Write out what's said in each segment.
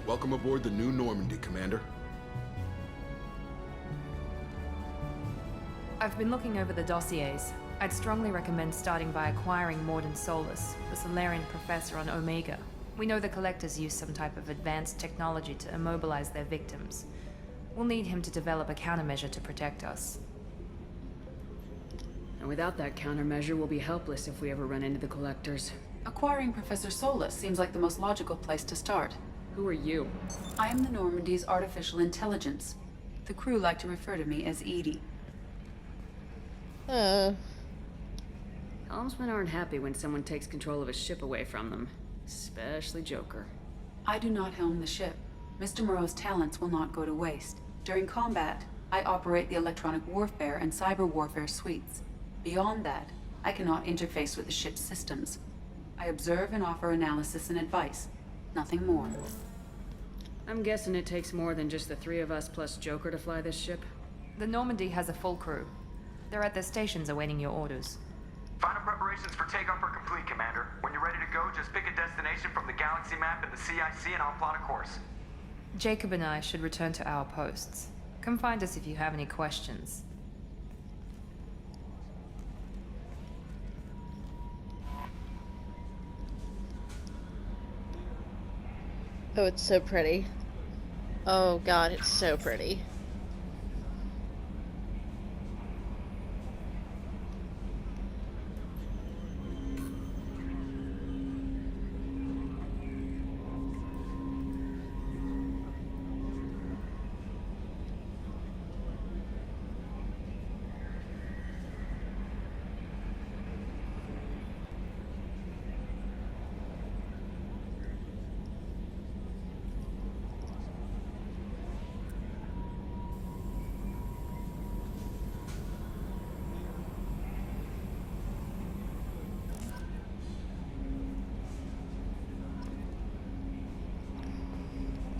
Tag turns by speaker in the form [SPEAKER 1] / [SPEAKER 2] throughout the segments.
[SPEAKER 1] Welcome aboard the new Normandy, Commander.
[SPEAKER 2] I've been looking over the dossiers. I'd strongly recommend starting by acquiring Morden Solus, the Solarian professor on Omega. We know the Collectors use some type of advanced technology to immobilize their victims. We'll need him to develop a countermeasure to protect us.
[SPEAKER 3] And without that countermeasure, we'll be helpless if we ever run into the Collectors.
[SPEAKER 4] Acquiring Professor Solus seems like the most logical place to start.
[SPEAKER 3] Who are you?
[SPEAKER 4] I am the Normandy's artificial intelligence. The crew like to refer to me as Edie.
[SPEAKER 3] Helmsmen aren't happy when someone takes control of a ship away from them. Especially Joker.
[SPEAKER 4] I do not helm the ship. Mr. Moreau's talents will not go to waste. During combat, I operate the electronic warfare and cyber warfare suites. Beyond that, I cannot interface with the ship's systems. I observe and offer analysis and advice. Nothing more.
[SPEAKER 3] I'm guessing it takes more than just the three of us plus Joker to fly this ship?
[SPEAKER 2] The Normandy has a full crew. They're at their stations awaiting your orders.
[SPEAKER 5] Final preparations for takeoff are complete, Commander. When you're ready to go, just pick a destination from the galaxy map in the CIC and I'll plot a course.
[SPEAKER 2] Jacob and I should return to our posts. Come find us if you have any questions.
[SPEAKER 6] Oh, it's so pretty. Oh god, it's so pretty.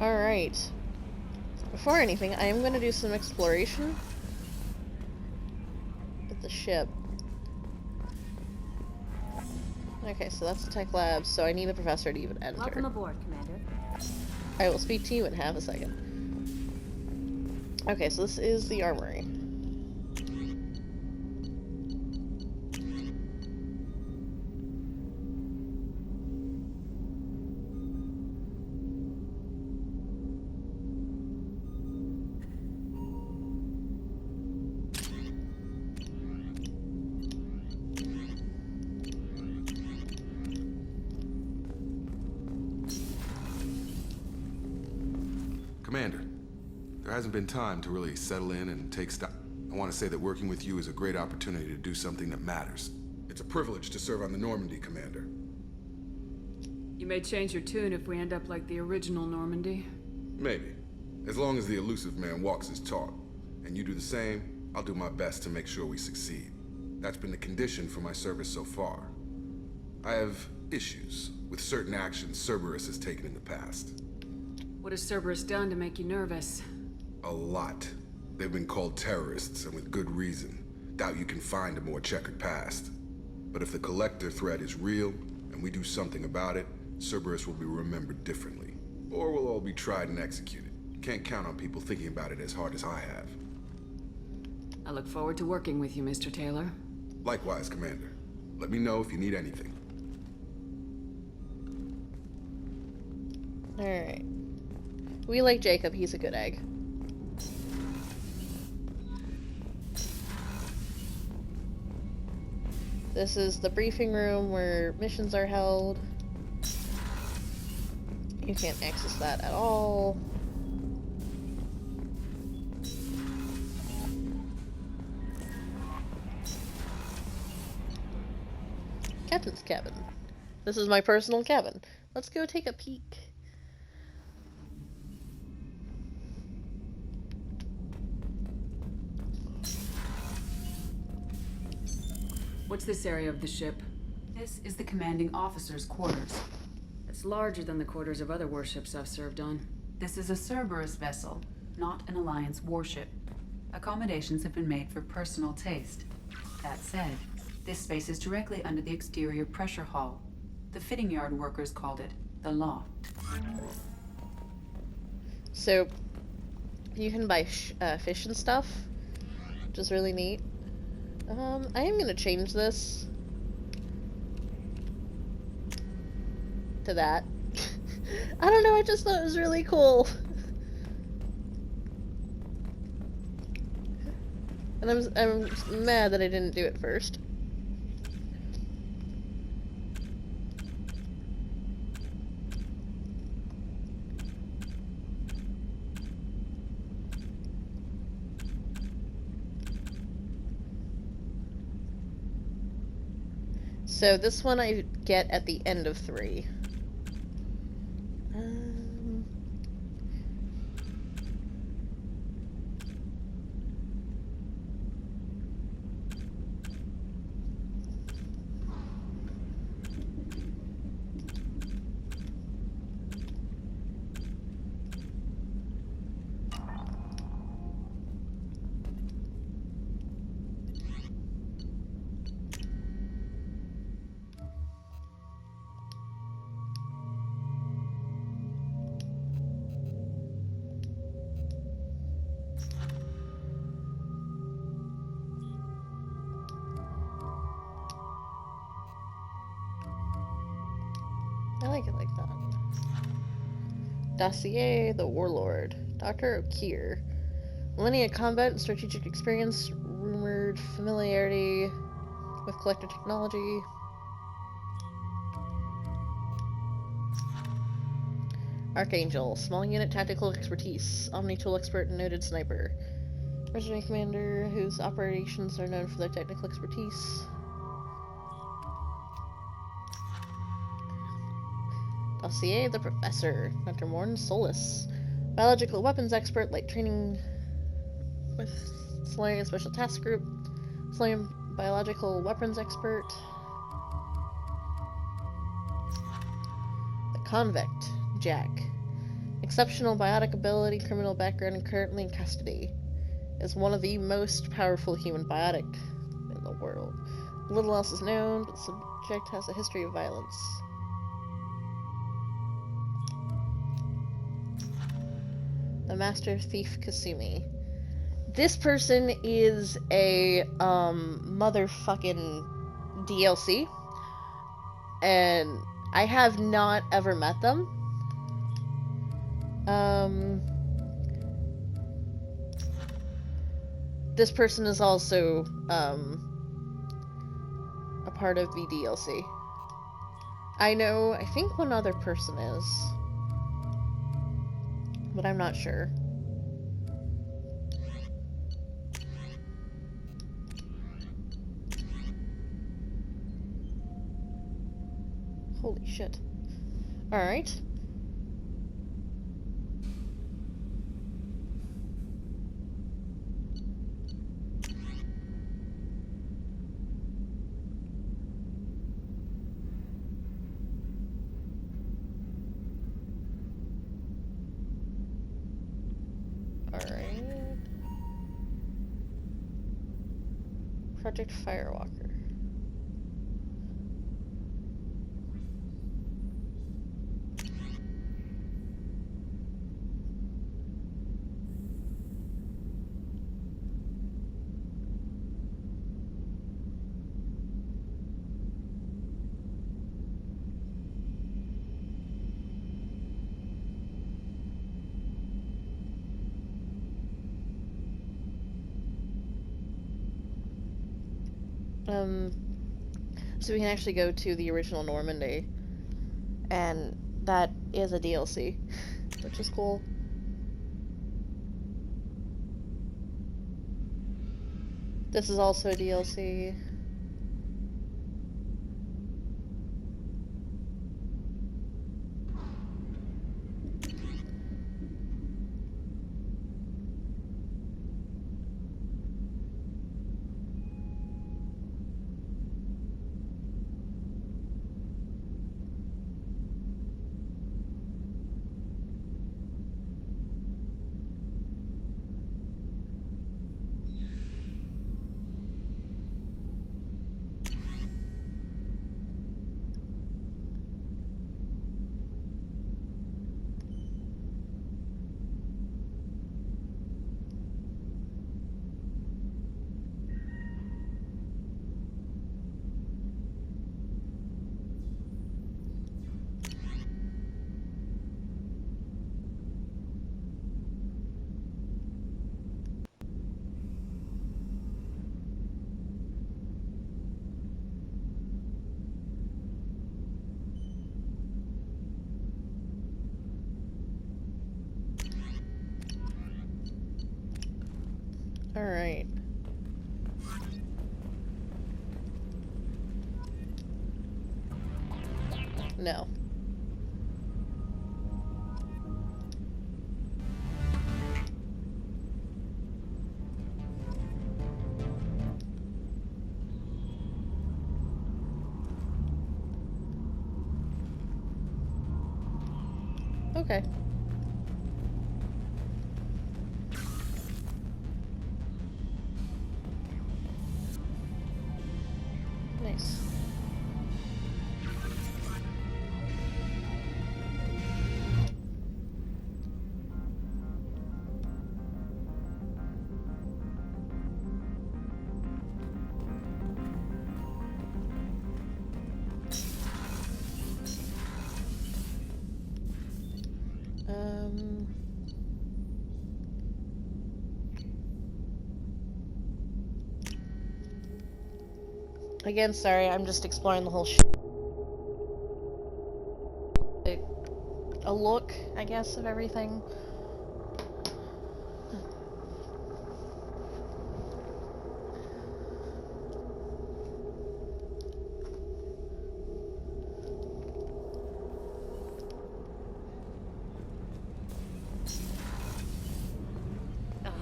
[SPEAKER 6] Alright. Before anything, I am going to do some exploration with the ship. Okay, so that's the tech lab, so I need a professor to even enter.
[SPEAKER 7] Welcome aboard, Commander.
[SPEAKER 6] I will speak to you in half a second. Okay, so this is the armory.
[SPEAKER 1] Commander, there hasn't been time to really settle in and take stock. I want to say that working with you is a great opportunity to do something that matters. It's a privilege to serve on the Normandy, Commander.
[SPEAKER 3] You may change your tune if we end up like the original Normandy.
[SPEAKER 1] Maybe. As long as the elusive man walks his talk, and you do the same, I'll do my best to make sure we succeed. That's been the condition for my service so far. I have issues with certain actions Cerberus has taken in the past.
[SPEAKER 3] What has Cerberus done to make you nervous?
[SPEAKER 1] A lot. They've been called terrorists, and with good reason. Doubt you can find a more checkered past. But if the Collector threat is real, and we do something about it, Cerberus will be remembered differently. Or we'll all be tried and executed. You can't count on people thinking about it as hard as I have.
[SPEAKER 3] I look forward to working with you, Mr. Taylor.
[SPEAKER 1] Likewise, Commander. Let me know if you need anything.
[SPEAKER 6] Alright. We like Jacob, he's a good egg. This is the briefing room where missions are held. You can't access that at all. Captain's cabin. This is my personal cabin. Let's go take a peek.
[SPEAKER 3] What's this area of the ship?
[SPEAKER 4] This is the commanding officer's quarters.
[SPEAKER 3] It's larger than the quarters of other warships I've served on.
[SPEAKER 4] This is a Cerberus vessel, not an Alliance warship. Accommodations have been made for personal taste. That said, this space is directly under the exterior pressure hull. The fitting yard workers called it the loft.
[SPEAKER 6] So you can buy fish and stuff, which is really neat. I am gonna change this to that. I don't know, I just thought it was really cool. And I'm mad that I didn't do it first. So this one I get at the end of 3. I like it like that. Dossier, the Warlord. Dr. O'Keir. Millennia combat and strategic experience. Rumored familiarity with collector technology. Archangel. Small unit tactical expertise. Omni-tool expert and noted sniper. Resident commander whose operations are known for their technical expertise. Dossier, the Professor, Dr. Morton Solis, biological weapons expert, light training with Solarian Special Task Group, Solarian biological weapons expert, the Convict, Jack, exceptional biotic ability, criminal background, and currently in custody, is one of the most powerful human biotic in the world. Little else is known, but the subject has a history of violence. The Master Thief Kasumi. This person is a motherfucking DLC, and I have not ever met them. This person is also a part of the DLC. I think one other person is, but I'm not sure. Holy shit. Alright. Alright. Project Firewalker. So we can actually go to the original Normandy, and that is a DLC, which is cool. This is also a DLC. Alright. No. Okay. Nice. Again, sorry, I'm just exploring the whole a look, I guess, of everything.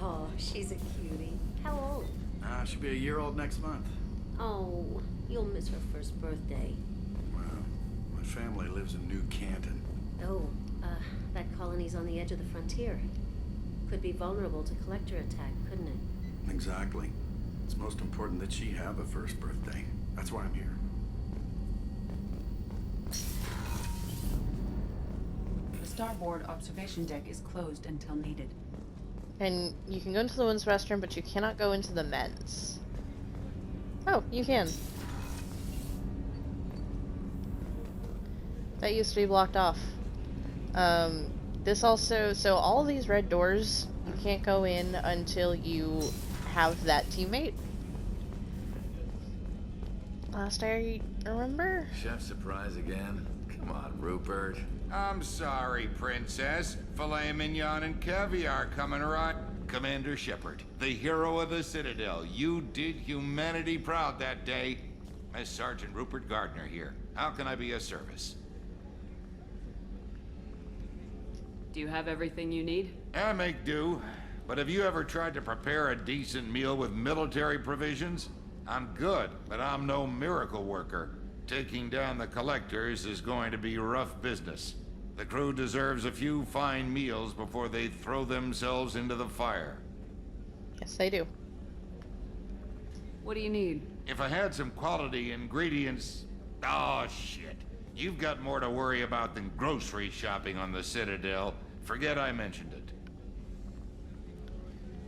[SPEAKER 7] Oh, she's a cutie. How old?
[SPEAKER 8] She'll be a year old next month.
[SPEAKER 7] Oh, you'll miss her first birthday.
[SPEAKER 8] Well, my family lives in New Canton.
[SPEAKER 7] Oh, that colony's on the edge of the frontier. Could be vulnerable to collector attack, couldn't it?
[SPEAKER 8] Exactly. It's most important that she have a first birthday. That's why I'm here.
[SPEAKER 4] The starboard observation deck is closed until needed.
[SPEAKER 6] And you can go into the women's restroom, but you cannot go into the men's. Oh, you can. That used to be blocked off. This also, so all of these red doors, you can't go in until you have that teammate. Last I remember.
[SPEAKER 9] Chef surprise again? Come on, Rupert.
[SPEAKER 10] I'm sorry, Princess. Filet mignon and caviar coming right. Commander Shepard, the hero of the Citadel. You did humanity proud that day. As Sergeant Rupert Gardner here. How can I be of service?
[SPEAKER 3] Do you have everything you need?
[SPEAKER 10] I make do. But have you ever tried to prepare a decent meal with military provisions? I'm good, but I'm no miracle worker. Taking down the collectors is going to be rough business. The crew deserves a few fine meals before they throw themselves into the fire.
[SPEAKER 6] Yes, they do.
[SPEAKER 3] What do you need?
[SPEAKER 10] If I had some quality ingredients... Oh, shit. You've got more to worry about than grocery shopping on the Citadel. Forget I mentioned it.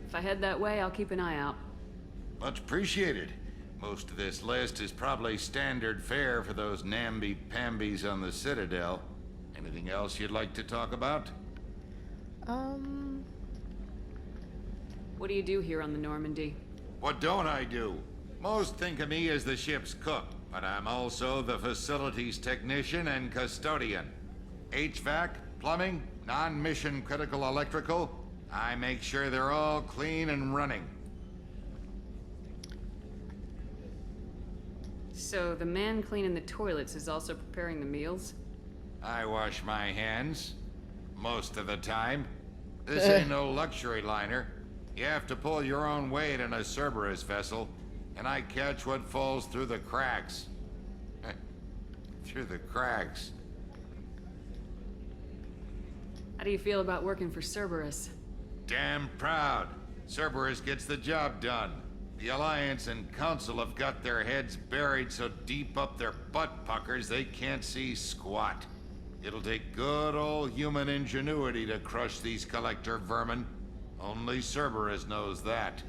[SPEAKER 3] If I head that way, I'll keep an eye out.
[SPEAKER 10] Much appreciated. Most of this list is probably standard fare for those namby-pambies on the Citadel. Anything else you'd like to talk about?
[SPEAKER 3] What do you do here on the Normandy?
[SPEAKER 10] What don't I do? Most think of me as the ship's cook, but I'm also the facilities technician and custodian. HVAC, plumbing, non-mission critical electrical. I make sure they're all clean and running.
[SPEAKER 3] So the man cleaning the toilets is also preparing the meals?
[SPEAKER 10] I wash my hands. Most of the time. This ain't no luxury liner. You have to pull your own weight in a Cerberus vessel, and I catch what falls through the cracks. Through the cracks.
[SPEAKER 3] How do you feel about working for Cerberus?
[SPEAKER 10] Damn proud. Cerberus gets the job done. The Alliance and Council have got their heads buried so deep up their butt puckers they can't see squat. It'll take good old human ingenuity to crush these collector vermin. Only Cerberus knows that.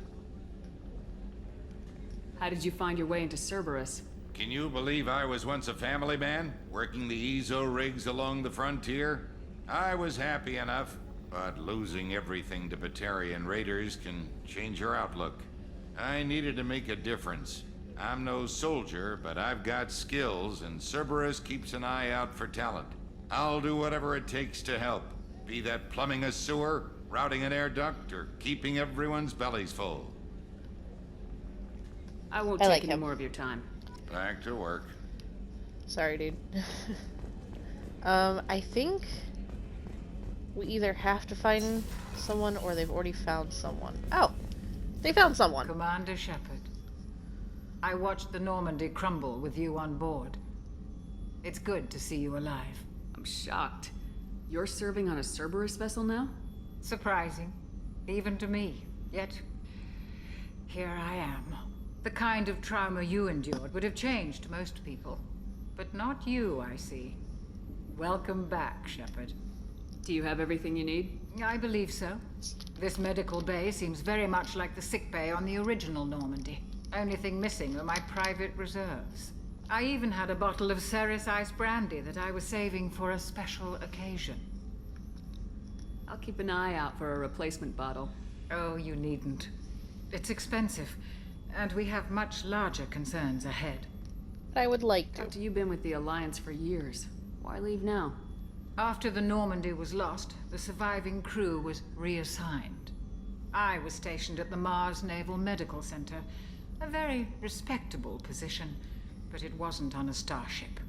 [SPEAKER 3] How did you find your way into Cerberus?
[SPEAKER 10] Can you believe I was once a family man, working the EZO rigs along the frontier? I was happy enough, but losing everything to Batarian raiders can change your outlook. I needed to make a difference. I'm no soldier, but I've got skills, and Cerberus keeps an eye out for talent. I'll do whatever it takes to help, be that plumbing a sewer, routing an air duct, or keeping everyone's bellies full.
[SPEAKER 3] I won't
[SPEAKER 6] I
[SPEAKER 3] take
[SPEAKER 6] like
[SPEAKER 3] any
[SPEAKER 6] him.
[SPEAKER 3] more of your time.
[SPEAKER 10] Back to work.
[SPEAKER 6] Sorry, dude. I think we either have to find someone or they've already found someone. Oh, they found someone.
[SPEAKER 11] Commander Shepard, I watched the Normandy crumble with you on board. It's good to see you alive.
[SPEAKER 3] I'm shocked. You're serving on a Cerberus vessel now?
[SPEAKER 11] Surprising, even to me. Yet, here I am. The kind of trauma you endured would have changed most people. But not you, I see. Welcome back, Shepard.
[SPEAKER 3] Do you have everything you need?
[SPEAKER 11] I believe so. This medical bay seems very much like the sick bay on the original Normandy. Only thing missing are my private reserves. I even had a bottle of Ceres Ice brandy that I was saving for a special occasion.
[SPEAKER 3] I'll keep an eye out for a replacement bottle.
[SPEAKER 11] Oh, you needn't. It's expensive, and we have much larger concerns ahead.
[SPEAKER 6] I would like to.
[SPEAKER 3] Doctor, you've been with the Alliance for years. Why leave now?
[SPEAKER 11] After the Normandy was lost, the surviving crew was reassigned. I was stationed at the Mars Naval Medical Center, a very respectable position, but it wasn't on a starship.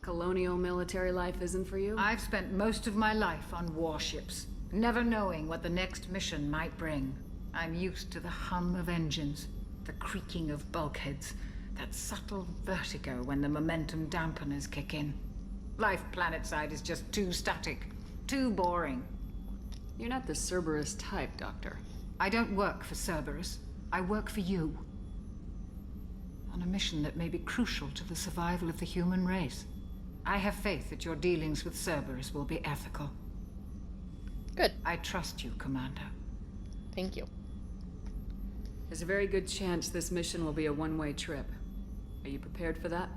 [SPEAKER 3] Colonial military life isn't for you?
[SPEAKER 11] I've spent most of my life on warships, never knowing what the next mission might bring. I'm used to the hum of engines, the creaking of bulkheads, that subtle vertigo when the momentum dampeners kick in. Life planetside is just too static, too boring.
[SPEAKER 3] You're not the Cerberus type, Doctor.
[SPEAKER 11] I don't work for Cerberus. I work for you. On a mission that may be crucial to the survival of the human race. I have faith that your dealings with Cerberus will be ethical.
[SPEAKER 6] Good.
[SPEAKER 11] I trust you, Commander.
[SPEAKER 6] Thank you.
[SPEAKER 3] There's a very good chance this mission will be a one-way trip. Are you prepared for that?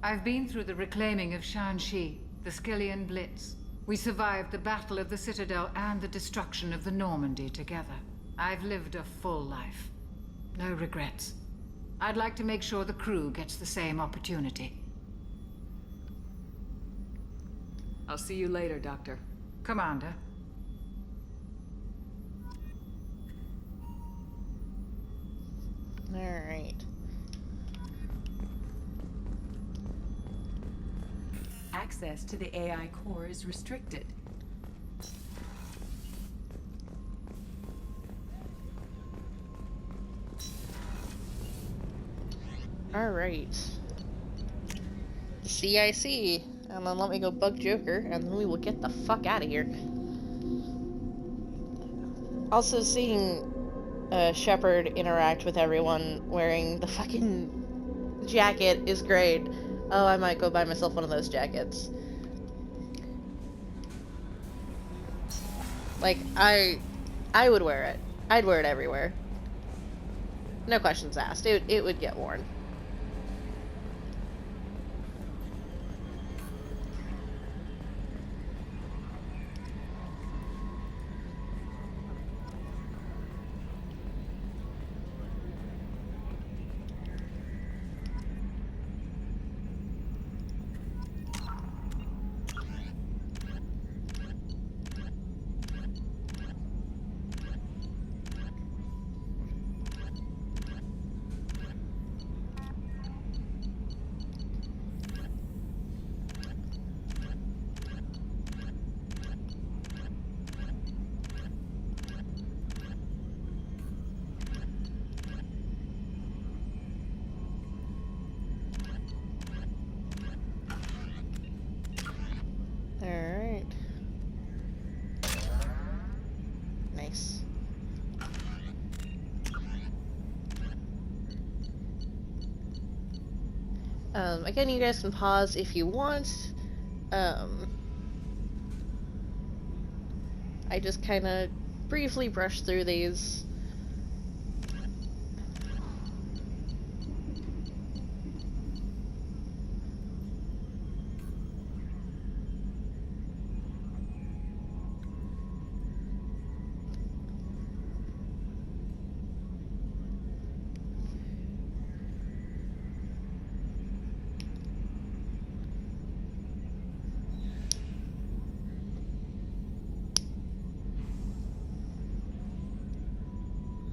[SPEAKER 11] I've been through the reclaiming of Shanxi, the Skillian Blitz. We survived the Battle of the Citadel and the destruction of the Normandy together. I've lived a full life. No regrets. I'd like to make sure the crew gets the same opportunity.
[SPEAKER 3] I'll see you later, Doctor.
[SPEAKER 11] Commander.
[SPEAKER 6] Alright.
[SPEAKER 4] Access to the AI core is restricted.
[SPEAKER 6] Alright. CIC. And then let me go bug Joker, and then we will get the fuck out of here. Also, seeing Shepard interact with everyone wearing the fucking jacket is great. Oh, I might go buy myself one of those jackets. Like, I would wear it. I'd wear it everywhere. No questions asked. It would get worn. Alright. Nice. Again, you guys can pause if you want. I just kind of briefly brush through these.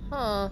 [SPEAKER 6] Huh.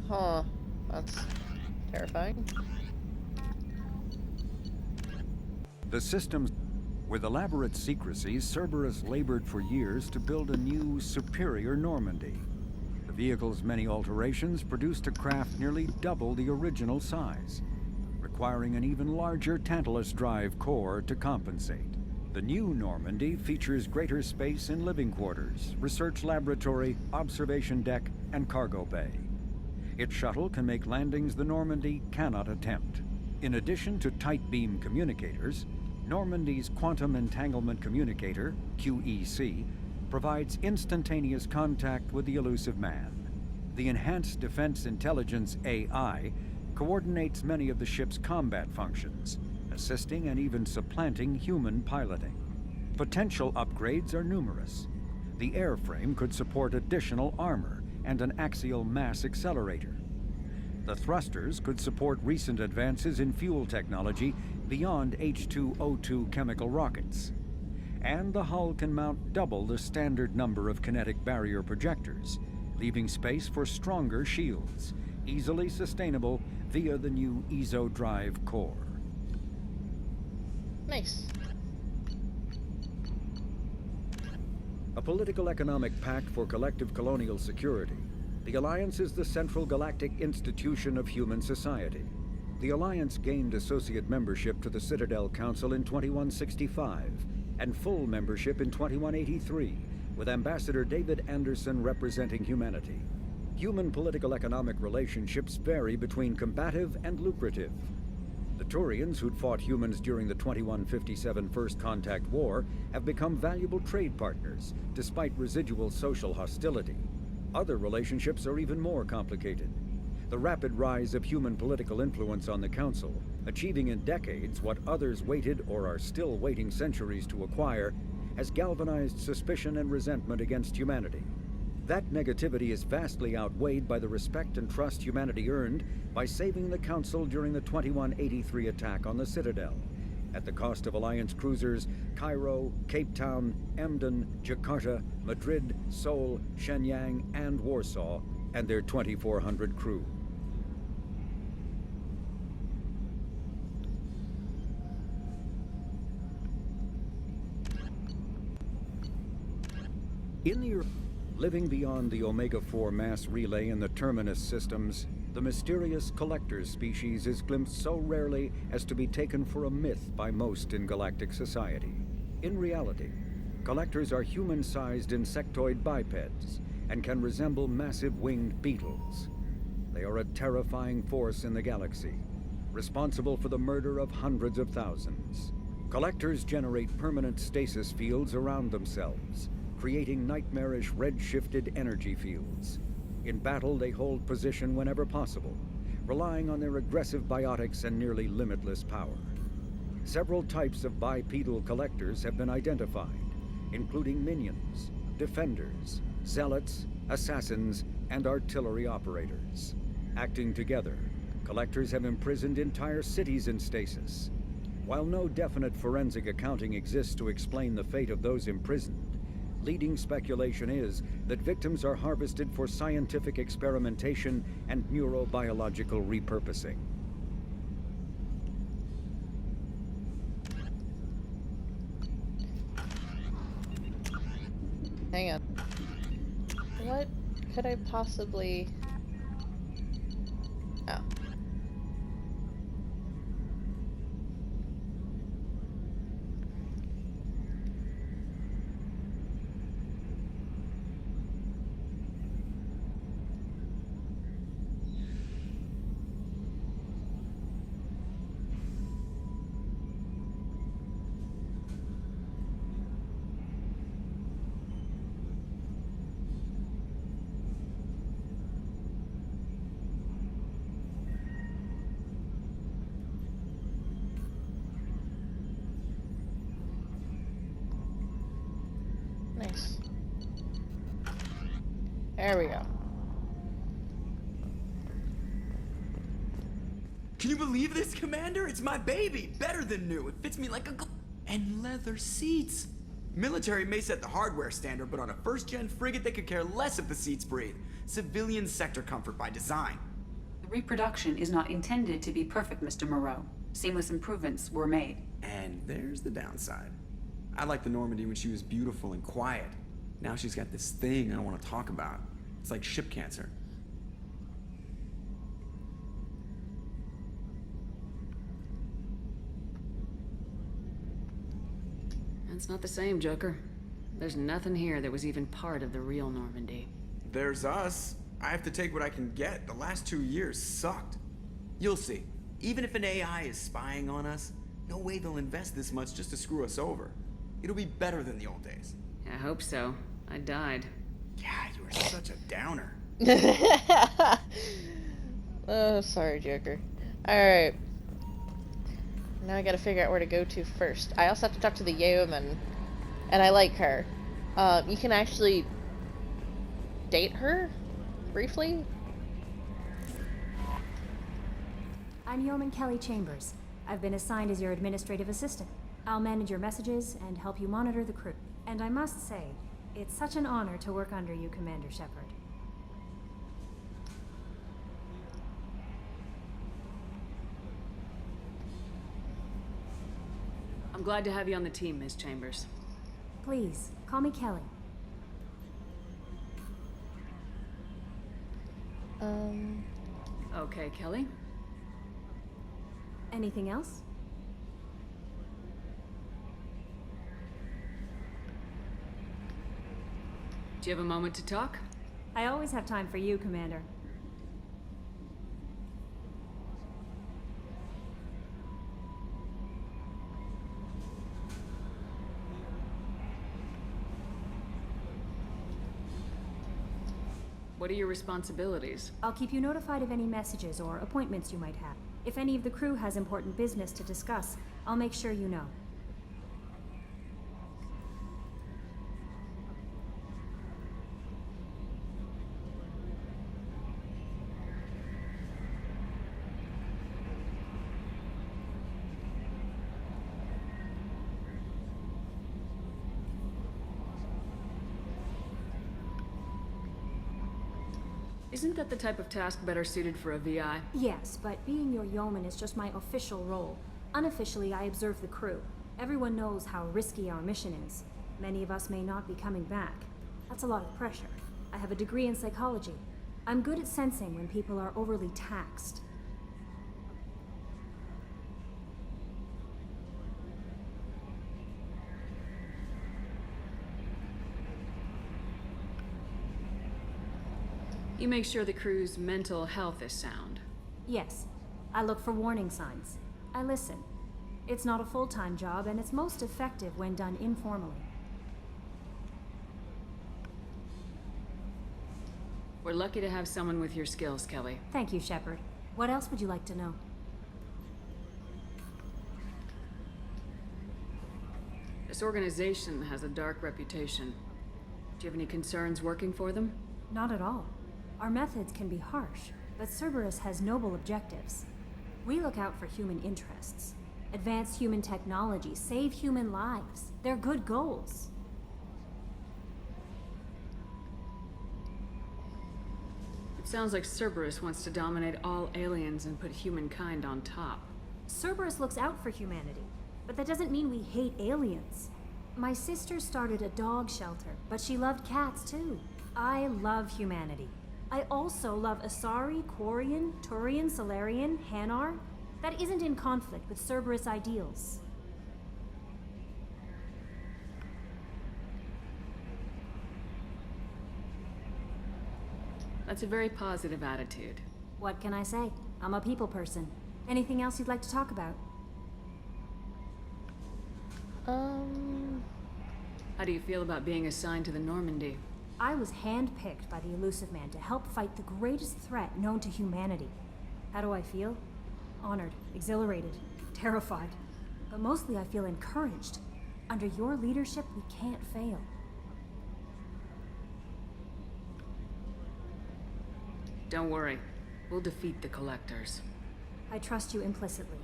[SPEAKER 6] Huh. That's terrifying.
[SPEAKER 12] The systems. With elaborate secrecy, Cerberus labored for years to build a new, superior Normandy. The vehicle's many alterations produced a craft nearly double the original size, requiring an even larger Tantalus drive core to compensate. The new Normandy features greater space in living quarters, research laboratory, observation deck, and cargo bay. Its shuttle can make landings the Normandy cannot attempt. In addition to tight beam communicators, Normandy's Quantum Entanglement Communicator, QEC, provides instantaneous contact with the elusive man. The Enhanced Defense Intelligence AI coordinates many of the ship's combat functions, assisting and even supplanting human piloting. Potential upgrades are numerous. The airframe could support additional armor and an axial mass accelerator. The thrusters could support recent advances in fuel technology beyond H2O2 chemical rockets. And the hull can mount double the standard number of kinetic barrier projectors, leaving space for stronger shields, easily sustainable via the new EZO drive core.
[SPEAKER 6] Nice.
[SPEAKER 12] A political economic pact for collective colonial security, the Alliance is the central galactic institution of human society. The Alliance gained associate membership to the Citadel Council in 2165 and full membership in 2183, with Ambassador David Anderson representing humanity. Human political-economic relationships vary between combative and lucrative. The Turians who'd fought humans during the 2157 First Contact War have become valuable trade partners, despite residual social hostility. Other relationships are even more complicated. The rapid rise of human political influence on the Council, achieving in decades what others waited or are still waiting centuries to acquire, has galvanized suspicion and resentment against humanity. That negativity is vastly outweighed by the respect and trust humanity earned by saving the Council during the 2183 attack on the Citadel, at the cost of Alliance cruisers Cairo, Cape Town, Emden, Jakarta, Madrid, Seoul, Shenyang, and Warsaw, and their 2,400 crew. In the living beyond the Omega-4 mass relay and the Terminus systems, the mysterious Collectors species is glimpsed so rarely as to be taken for a myth by most in galactic society. In reality, Collectors are human-sized insectoid bipeds and can resemble massive winged beetles. They are a terrifying force in the galaxy, responsible for the murder of hundreds of thousands. Collectors generate permanent stasis fields around themselves, creating nightmarish red-shifted energy fields. In battle, they hold position whenever possible, relying on their aggressive biotics and nearly limitless power. Several types of bipedal collectors have been identified, including minions, defenders, zealots, assassins, and artillery operators. Acting together, collectors have imprisoned entire cities in stasis. While no definite forensic accounting exists to explain the fate of those imprisoned, leading speculation is that victims are harvested for scientific experimentation and neurobiological repurposing.
[SPEAKER 6] Hang on. What could I possibly... Oh. Nice. There we go.
[SPEAKER 13] Can you believe this, Commander? It's my baby! Better than new. It fits me like a and leather seats. Military may set the hardware standard, but on a first-gen frigate, they could care less if the seats breathe. Civilian sector comfort by design.
[SPEAKER 4] Reproduction is not intended to be perfect, Mr. Moreau. Seamless improvements were made.
[SPEAKER 13] And there's the downside. I liked the Normandy when she was beautiful and quiet. Now she's got this thing I don't want to talk about. It's like ship cancer.
[SPEAKER 3] That's not the same, Joker. There's nothing here that was even part of the real Normandy.
[SPEAKER 13] There's us. I have to take what I can get. The last 2 years sucked. You'll see. Even if an AI is spying on us, no way they'll invest this much just to screw us over. It'll be better than the old days.
[SPEAKER 3] I hope so. I died.
[SPEAKER 13] Yeah, you were such a downer.
[SPEAKER 6] Oh, sorry, Joker. Alright. Now I gotta figure out where to go to first. I also have to talk to the yeoman, and I like her. You can actually date her briefly.
[SPEAKER 14] I'm Yeoman Kelly Chambers. I've been assigned as your administrative assistant. I'll manage your messages and help you monitor the crew. And I must say, it's such an honor to work under you, Commander Shepard.
[SPEAKER 3] I'm glad to have you on the team, Ms. Chambers.
[SPEAKER 14] Please, call me Kelly.
[SPEAKER 3] Okay, Kelly.
[SPEAKER 14] Anything else?
[SPEAKER 3] Do you have a moment to talk?
[SPEAKER 14] I always have time for you, Commander.
[SPEAKER 3] What are your responsibilities?
[SPEAKER 14] I'll keep you notified of any messages or appointments you might have. If any of the crew has important business to discuss, I'll make sure you know.
[SPEAKER 3] Isn't that the type of task better suited for a VI?
[SPEAKER 14] Yes, but being your yeoman is just my official role. Unofficially, I observe the crew. Everyone knows how risky our mission is. Many of us may not be coming back. That's a lot of pressure. I have a degree in psychology. I'm good at sensing when people are overly taxed.
[SPEAKER 3] You make sure the crew's mental health is sound.
[SPEAKER 14] Yes. I look for warning signs. I listen. It's not a full-time job, and it's most effective when done informally.
[SPEAKER 3] We're lucky to have someone with your skills, Kelly.
[SPEAKER 14] Thank you, Shepard. What else would you like to know?
[SPEAKER 3] This organization has a dark reputation. Do you have any concerns working for them?
[SPEAKER 14] Not at all. Our methods can be harsh, but Cerberus has noble objectives. We look out for human interests. Advance human technology, save human lives. They're good goals.
[SPEAKER 3] It sounds like Cerberus wants to dominate all aliens and put humankind on top.
[SPEAKER 14] Cerberus looks out for humanity, but that doesn't mean we hate aliens. My sister started a dog shelter, but she loved cats too. I love humanity. I also love Asari, Quarian, Turian, Solarian, Hanar. That isn't in conflict with Cerberus ideals.
[SPEAKER 3] That's a very positive attitude.
[SPEAKER 14] What can I say? I'm a people person. Anything else you'd like to talk about?
[SPEAKER 3] How do you feel about being assigned to the Normandy?
[SPEAKER 14] I was handpicked by the Elusive Man to help fight the greatest threat known to humanity. How do I feel? Honored, exhilarated, terrified. But mostly I feel encouraged. Under your leadership, we can't fail.
[SPEAKER 3] Don't worry. We'll defeat the Collectors.
[SPEAKER 14] I trust you implicitly.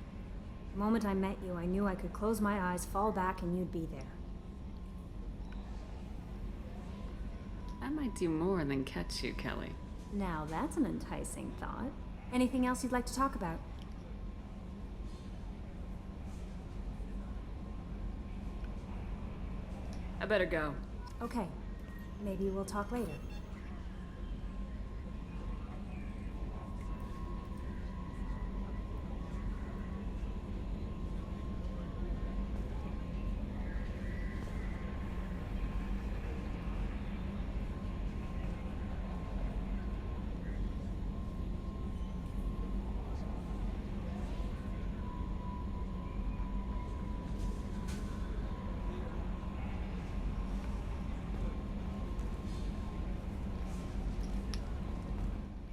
[SPEAKER 14] The moment I met you, I knew I could close my eyes, fall back, and you'd be there.
[SPEAKER 3] I might do more than catch you, Kelly.
[SPEAKER 14] Now that's an enticing thought. Anything else you'd like to talk about?
[SPEAKER 3] I better go.
[SPEAKER 14] Okay. Maybe we'll talk later.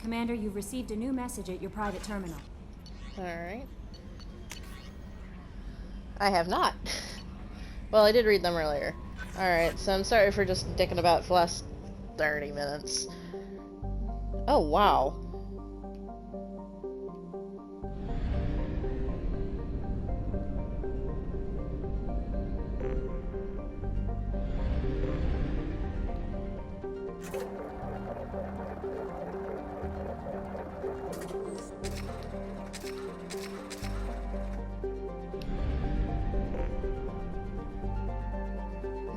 [SPEAKER 14] Commander, you've received a new message at your private terminal.
[SPEAKER 6] Alright. I have not. Well, I did read them earlier. Alright, so I'm sorry for just dicking about for the last 30 minutes. Oh, wow.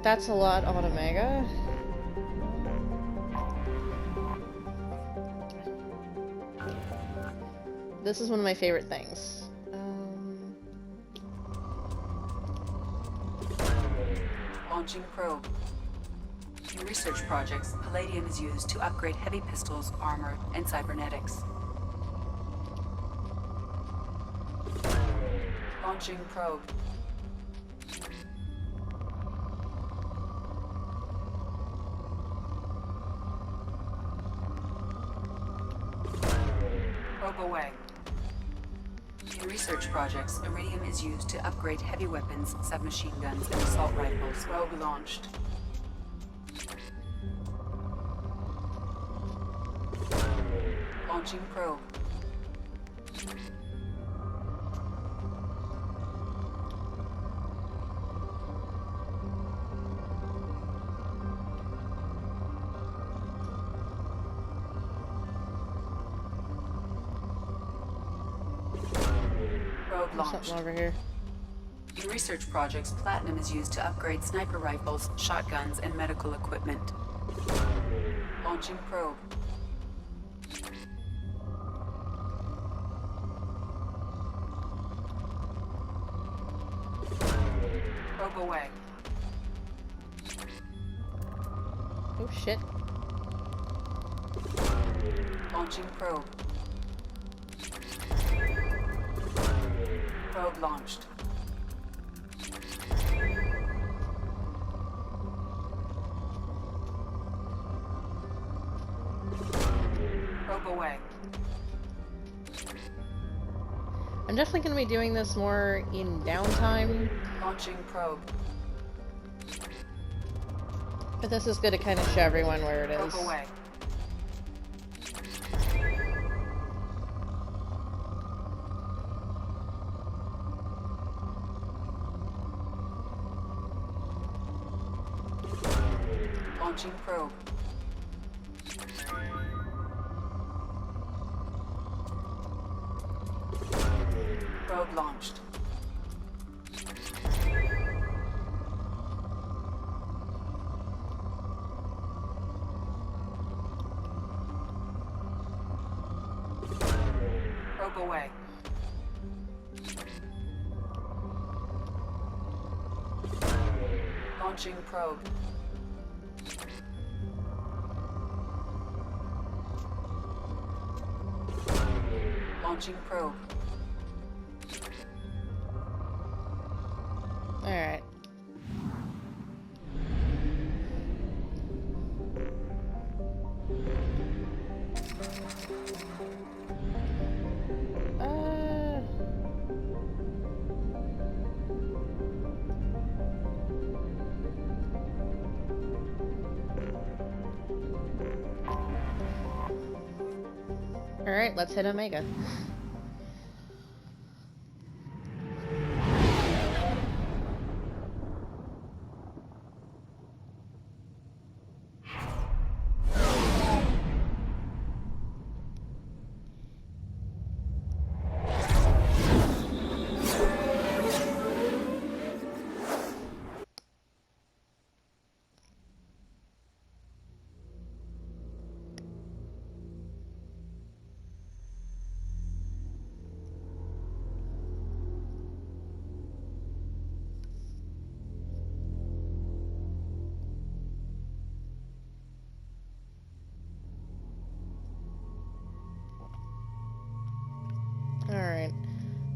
[SPEAKER 6] That's a lot on Omega. This is one of my favorite things.
[SPEAKER 4] Launching probe. In research projects, palladium is used to upgrade heavy pistols, armor, and cybernetics. Launching probe. Probe away. In research projects, iridium is used to upgrade heavy weapons, submachine guns, and assault rifles. Probe launched. Launching probe. Probe launched.
[SPEAKER 6] Something over here.
[SPEAKER 4] In research projects, platinum is used to upgrade sniper rifles, shotguns, and medical equipment. Launching probe. Probe away.
[SPEAKER 6] Oh shit.
[SPEAKER 4] Launching probe. Probe launched. Probe away.
[SPEAKER 6] I'm definitely going to be doing this more in downtime,
[SPEAKER 4] Launching probe.
[SPEAKER 6] but this is good to kind of show everyone where it is.
[SPEAKER 4] Probe away. Launching probe. Probe launched. Probe away. Launching probe. Launching probe.
[SPEAKER 6] Alright. Alright, let's hit Omega.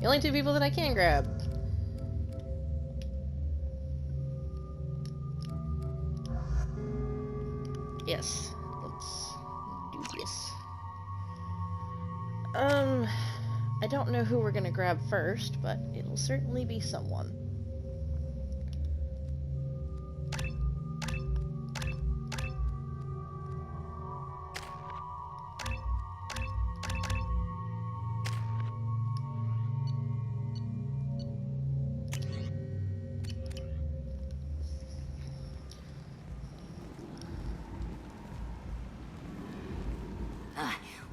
[SPEAKER 6] The only two people that I can grab. Yes, let's do this. I don't know who we're gonna grab first, but it'll certainly be someone.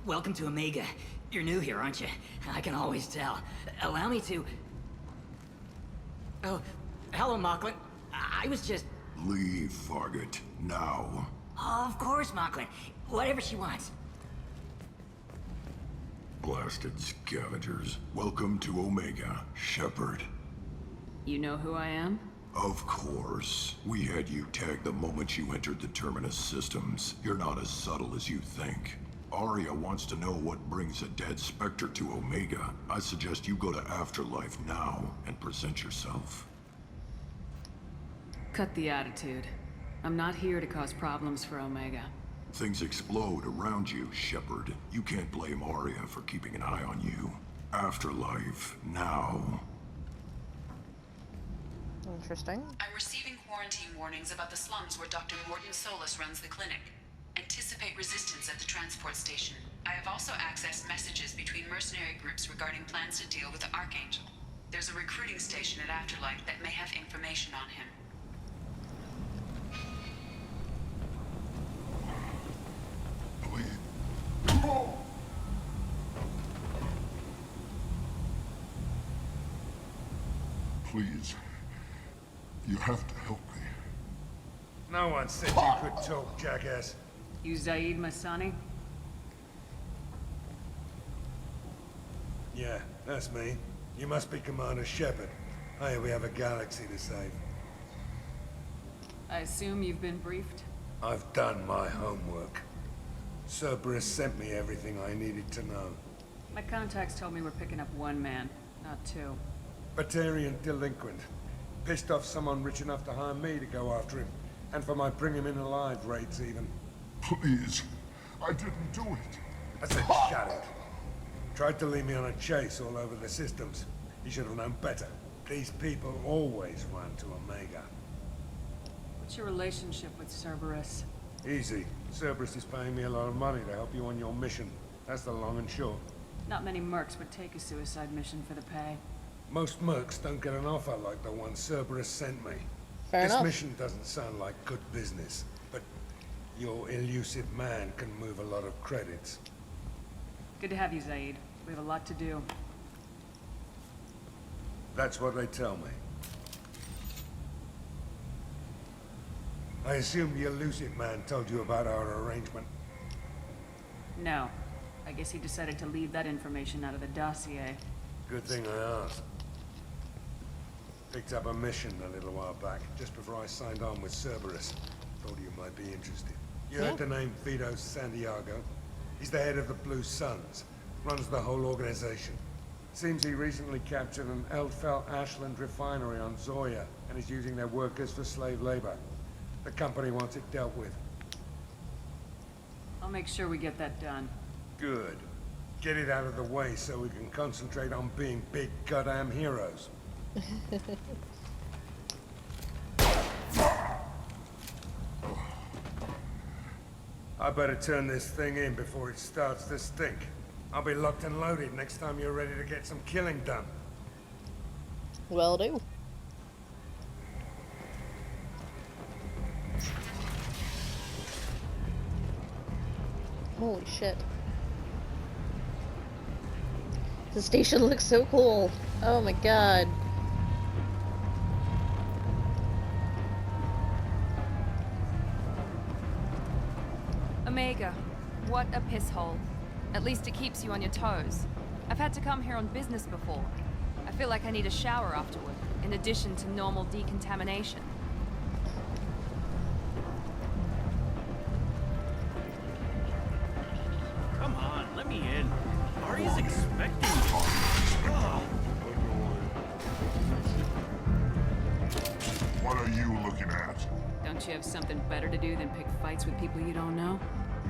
[SPEAKER 15] Welcome to Omega. You're new here, aren't you? I can always tell. Allow me to... Oh, hello, Mocklin. I was just...
[SPEAKER 16] Leave, Fargate. Now.
[SPEAKER 15] Oh, of course, Mocklin. Whatever she wants.
[SPEAKER 16] Blasted scavengers. Welcome to Omega, Shepard.
[SPEAKER 3] You know who I am?
[SPEAKER 16] Of course. We had you tagged the moment you entered the Terminus systems. You're not as subtle as you think. Arya wants to know what brings a dead Spectre to Omega. I suggest you go to Afterlife now and present yourself.
[SPEAKER 3] Cut the attitude. I'm not here to cause problems for Omega.
[SPEAKER 16] Things explode around you, Shepard. You can't blame Arya for keeping an eye on you. Afterlife now.
[SPEAKER 6] Interesting.
[SPEAKER 4] I'm receiving quarantine warnings about the slums where Dr. Morton Solus runs the clinic. Anticipate resistance at the transport station. I have also accessed messages between mercenary groups regarding plans to deal with the Archangel. There's a recruiting station at Afterlife that may have information on him.
[SPEAKER 16] Please. You have to help me.
[SPEAKER 17] No one said you could talk, jackass.
[SPEAKER 3] You Zaid Masani?
[SPEAKER 17] Yeah, that's me. You must be Commander Shepard. Hey, we have a galaxy to save.
[SPEAKER 3] I assume you've been briefed?
[SPEAKER 17] I've done my homework. Cerberus sent me everything I needed to know.
[SPEAKER 3] My contacts told me we're picking up one man, not two.
[SPEAKER 17] Batarian delinquent. Pissed off someone rich enough to hire me to go after him. And for my bring him in alive raids even.
[SPEAKER 16] Please. I didn't do it.
[SPEAKER 17] I said shut it. Tried to lead me on a chase all over the systems. He should have known better. These people always run to Omega.
[SPEAKER 3] What's your relationship with Cerberus?
[SPEAKER 17] Easy. Cerberus is paying me a lot of money to help you on your mission. That's the long and short.
[SPEAKER 3] Not many mercs would take a suicide mission for the pay.
[SPEAKER 17] Most mercs don't get an offer like the one Cerberus sent me.
[SPEAKER 6] Fair
[SPEAKER 17] This
[SPEAKER 6] enough.
[SPEAKER 17] mission doesn't sound like good business, but your elusive man can move a lot of credits.
[SPEAKER 3] Good to have you, Zaid. We have a lot to do.
[SPEAKER 17] That's what they tell me. I assume the elusive man told you about our arrangement.
[SPEAKER 3] No. I guess he decided to leave that information out of the dossier.
[SPEAKER 17] Good thing I asked. Picked up a mission a little while back, just before I signed on with Cerberus. Thought you might be interested. You heard the name Vito Santiago? He's the head of the Blue Suns. Runs the whole organization. Seems he recently captured an Eldfell Ashland refinery on Zoya, and is using their workers for slave labor. The company wants it dealt with.
[SPEAKER 3] I'll make sure we get that done.
[SPEAKER 17] Good. Get it out of the way so we can concentrate on being big goddamn heroes. I better turn this thing in before it starts to stink. I'll be locked and loaded next time you're ready to get some killing done.
[SPEAKER 6] Will do. Holy shit. The station looks so cool. Oh my god.
[SPEAKER 2] Omega, what a piss hole. At least it keeps you on your toes. I've had to come here on business before. I feel like I need a shower afterward, in addition to normal decontamination.
[SPEAKER 18] Come on, let me in. Arya's expecting me. Oh.
[SPEAKER 3] Don't you have something better to do than pick fights with people you don't know?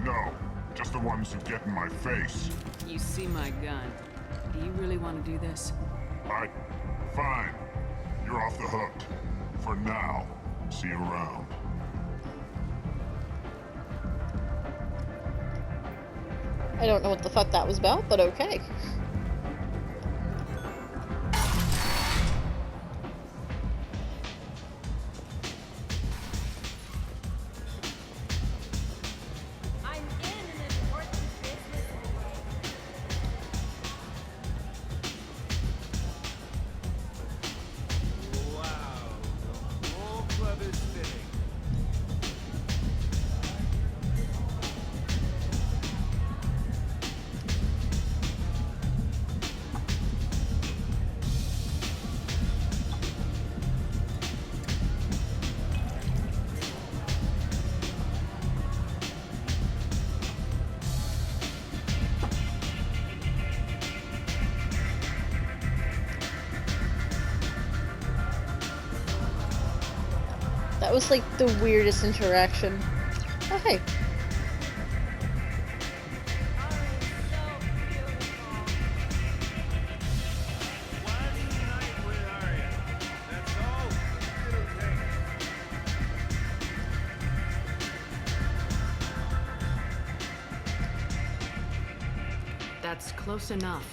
[SPEAKER 16] No, just the ones who get in my face.
[SPEAKER 3] You see my gun. Do you really want to do this?
[SPEAKER 16] Fine. You're off the hook. For now. See you around.
[SPEAKER 6] I don't know what the fuck that was about, but okay. That was like the weirdest interaction. Oh, hey.
[SPEAKER 3] That's close enough.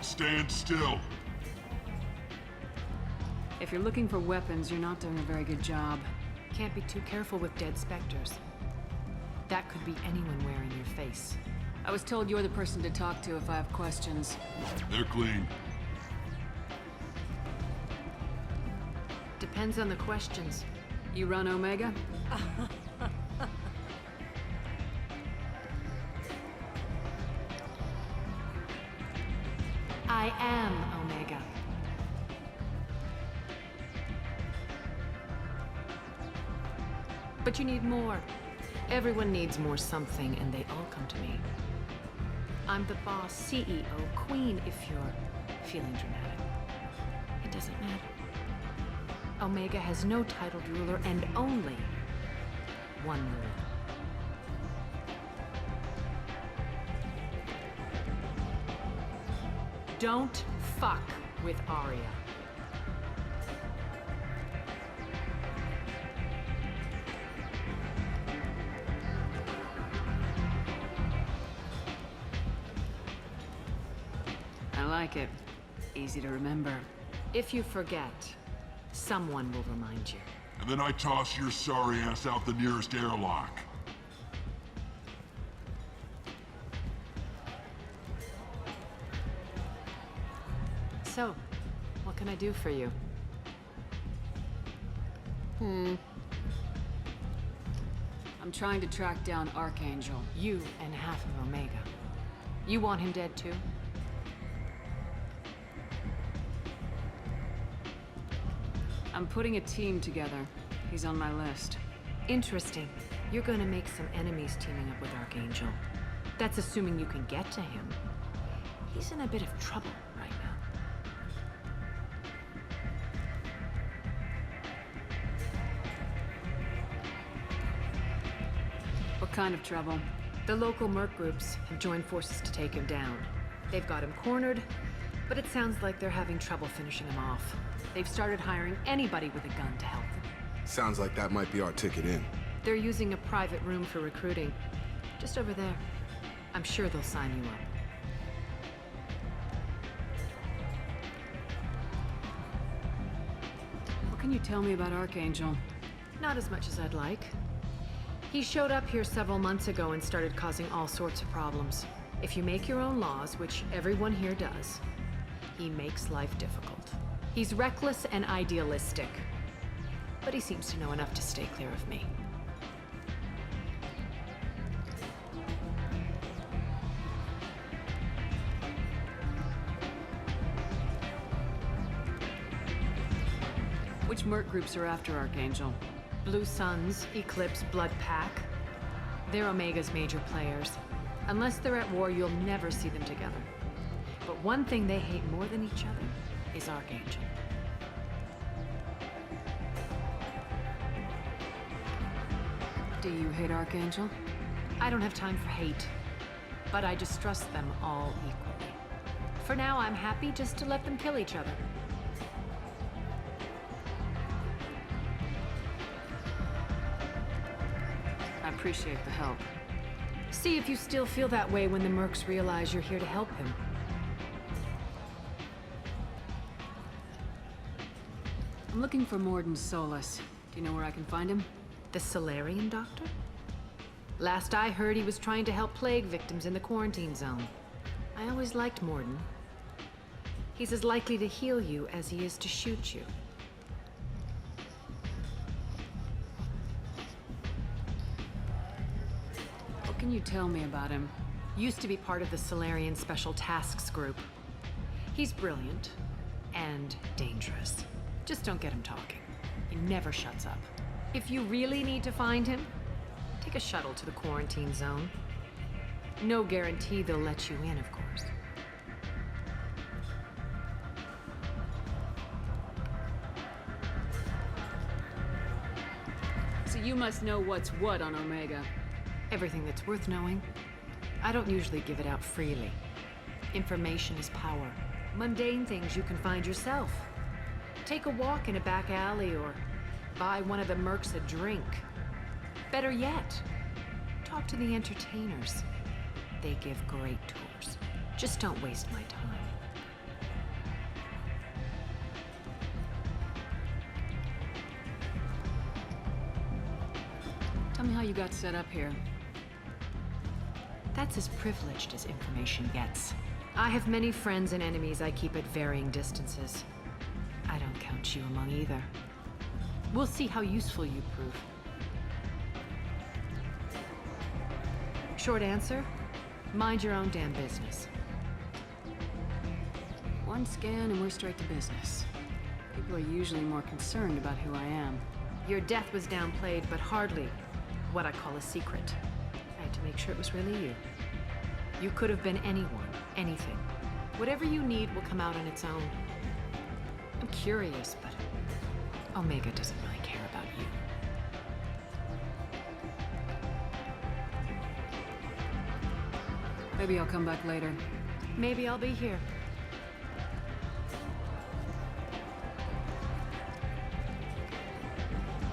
[SPEAKER 16] Stand still.
[SPEAKER 3] If you're looking for weapons, you're not doing a very good job. Can't be too careful with dead specters. That could be anyone wearing your face. I was told you're the person to talk to if I have questions.
[SPEAKER 16] They're clean.
[SPEAKER 3] Depends on the questions. You run Omega? I am Omega. But you need more. Everyone needs more something, and they all come to me. I'm the boss, CEO, queen, if you're feeling dramatic. It doesn't matter. Omega has no titled ruler and only one ruler. Don't fuck with Arya. I like it. Easy to remember. If you forget, someone will remind you.
[SPEAKER 16] And then I toss your sorry ass out the nearest airlock.
[SPEAKER 3] So, what can I do for you? I'm trying to track down Archangel, you and half of Omega. You want him dead too? I'm putting a team together. He's on my list. Interesting. You're gonna make some enemies teaming up with Archangel. That's assuming you can get to him. He's in a bit of trouble right now. What kind of trouble? The local merc groups have joined forces to take him down. They've got him cornered, but it sounds like they're having trouble finishing him off. They've started hiring anybody with a gun to help them.
[SPEAKER 1] Sounds like that might be our ticket in.
[SPEAKER 3] They're using a private room for recruiting. Just over there. I'm sure they'll sign you up. What can you tell me about Archangel? Not as much as I'd like. He showed up here several months ago and started causing all sorts of problems. If you make your own laws, which everyone here does, he makes life difficult. He's reckless and idealistic, but he seems to know enough to stay clear of me. Which merc groups are after Archangel? Blue Suns, Eclipse, Blood Pack. They're Omega's major players. Unless they're at war, you'll never see them together. But one thing they hate more than each other is Archangel. Do you hate Archangel? I don't have time for hate, but I distrust them all equally. For now, I'm happy just to let them kill each other. I appreciate the help. See if you still feel that way when the Mercs realize you're here to help him. I'm looking for Morden Solus. Do you know where I can find him? The Solarian doctor? Last I heard, he was trying to help plague victims in the quarantine zone. I always liked Morden. He's as likely to heal you as he is to shoot you. What can you tell me about him? Used to be part of the Solarian Special Tasks Group. He's brilliant and dangerous. Just don't get him talking. He never shuts up. If you really need to find him, take a shuttle to the quarantine zone. No guarantee they'll let you in, of course. So you must know what's what on Omega. Everything that's worth knowing. I don't usually give it out freely. Information is power. Mundane things you can find yourself. Take a walk in a back alley or buy one of the Mercs a drink. Better yet, talk to the entertainers. They give great tours. Just don't waste my time. Tell me how you got set up here. That's as privileged as information gets. I have many friends and enemies I keep at varying distances. I don't count you among either. We'll see how useful you prove. Short answer, mind your own damn business. One scan and we're straight to business. People are usually more concerned about who I am. Your death was downplayed, but hardly what I call a secret. I had to make sure it was really you. You could have been anyone, anything. Whatever you need will come out on its own. I'm curious, but Omega doesn't really care about you. Maybe I'll come back later. Maybe I'll be here.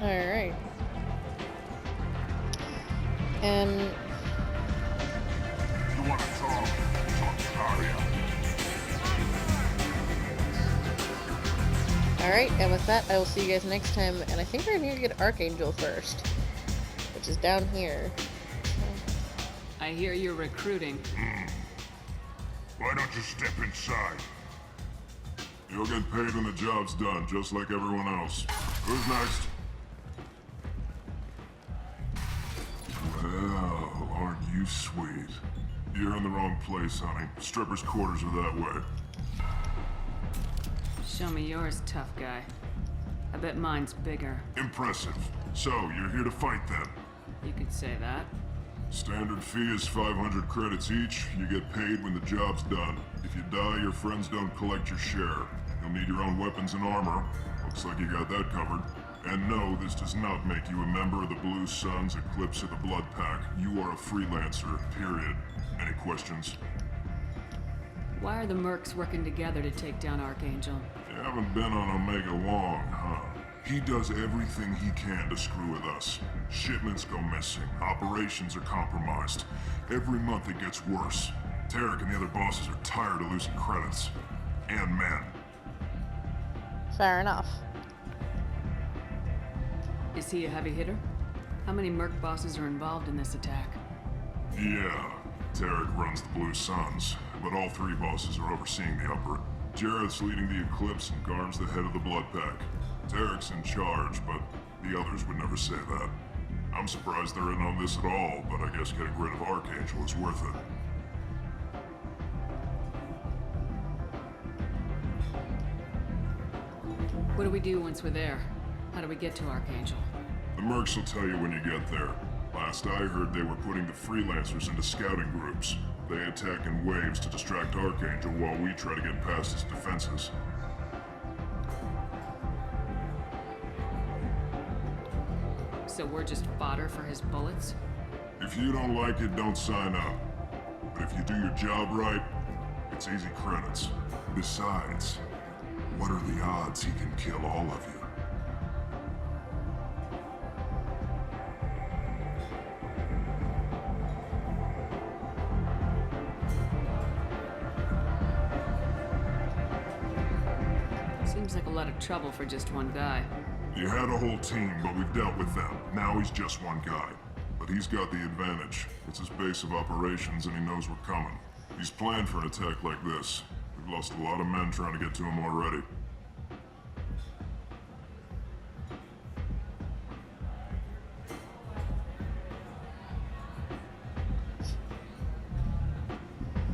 [SPEAKER 6] Alright. And...
[SPEAKER 16] You want to talk to Arya.
[SPEAKER 6] Alright, and with that, I will see you guys next time, and I think we're gonna get Archangel first, which is down here.
[SPEAKER 3] I hear you're recruiting.
[SPEAKER 16] Why don't you step inside? You'll get paid when the job's done, just like everyone else. Who's next? Well, aren't you sweet? You're in the wrong place, honey. Strippers' quarters are that way.
[SPEAKER 3] Show me yours, tough guy. I bet mine's bigger.
[SPEAKER 16] Impressive. So, you're here to fight then?
[SPEAKER 3] You could say that.
[SPEAKER 16] Standard fee is 500 credits each. You get paid when the job's done. If you die, your friends don't collect your share. You'll need your own weapons and armor. Looks like you got that covered. And no, this does not make you a member of the Blue Suns, Eclipse, or the Blood Pack. You are a freelancer, period. Any questions?
[SPEAKER 3] Why are the Mercs working together to take down Archangel?
[SPEAKER 16] You haven't been on Omega long, huh? He does everything he can to screw with us. Shipments go missing, operations are compromised. Every month it gets worse. Tarek and the other bosses are tired of losing credits. And men.
[SPEAKER 6] Fair enough.
[SPEAKER 3] Is he a heavy hitter? How many Merc bosses are involved in this attack?
[SPEAKER 16] Yeah, Tarek runs the Blue Suns, but all three bosses are overseeing the upper. Jarrett's leading the Eclipse and Garm's the head of the Blood Pack. Tarek's in charge, but the others would never say that. I'm surprised they're in on this at all, but I guess getting rid of Archangel is worth it.
[SPEAKER 3] What do we do once we're there? How do we get to Archangel?
[SPEAKER 16] The Mercs will tell you when you get there. My
[SPEAKER 18] Last I heard, they were putting the freelancers into scouting groups. They attack in waves to distract Archangel while we try to get past his defenses.
[SPEAKER 3] So we're just fodder for his bullets?
[SPEAKER 18] If you don't like it, don't sign up. But if you do your job right, it's easy credits. Besides, what are the odds he can kill all of you?
[SPEAKER 3] Seems like a lot of trouble for just one guy.
[SPEAKER 18] You had a whole team, but we've dealt with them. Now he's just one guy. But he's got the advantage. It's his base of operations and he knows we're coming. He's planned for an attack like this. We've lost a lot of men trying to get to him already.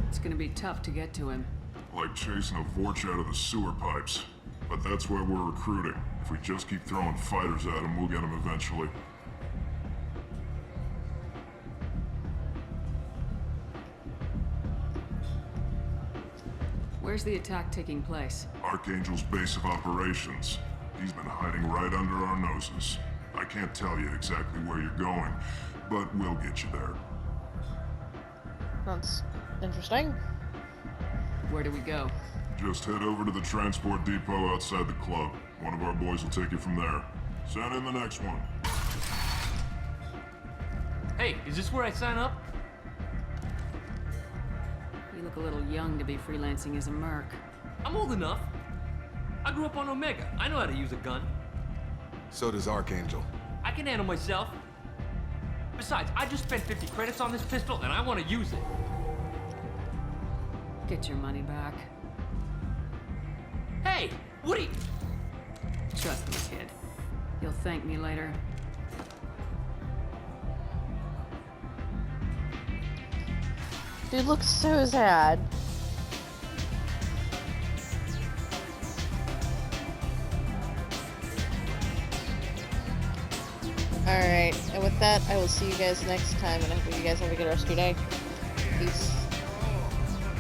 [SPEAKER 3] It's gonna be tough to get to him.
[SPEAKER 18] Like chasing a Vorch out of the sewer pipes. But that's why we're recruiting. If we just keep throwing fighters at him, we'll get him eventually.
[SPEAKER 3] Where's the attack taking place?
[SPEAKER 18] Archangel's base of operations. He's been hiding right under our noses. I can't tell you exactly where you're going, but we'll get you there.
[SPEAKER 6] That's interesting.
[SPEAKER 3] Where do we go?
[SPEAKER 18] Just head over to the transport depot outside the club. One of our boys will take you from there. Send in the next one.
[SPEAKER 19] Hey, is this where I sign up?
[SPEAKER 3] You look a little young to be freelancing as a merc.
[SPEAKER 19] I'm old enough. I grew up on Omega. I know how to use a gun.
[SPEAKER 1] So does Archangel.
[SPEAKER 19] I can handle myself. Besides, I just spent 50 credits on this pistol and I want to use it.
[SPEAKER 3] Get your money back.
[SPEAKER 19] Hey, what are you...
[SPEAKER 3] Trust me, kid. You'll thank me later.
[SPEAKER 6] Dude looks so sad. Alright, and with that, I will see you guys next time, and I hope you guys have a good rest of your day. Peace.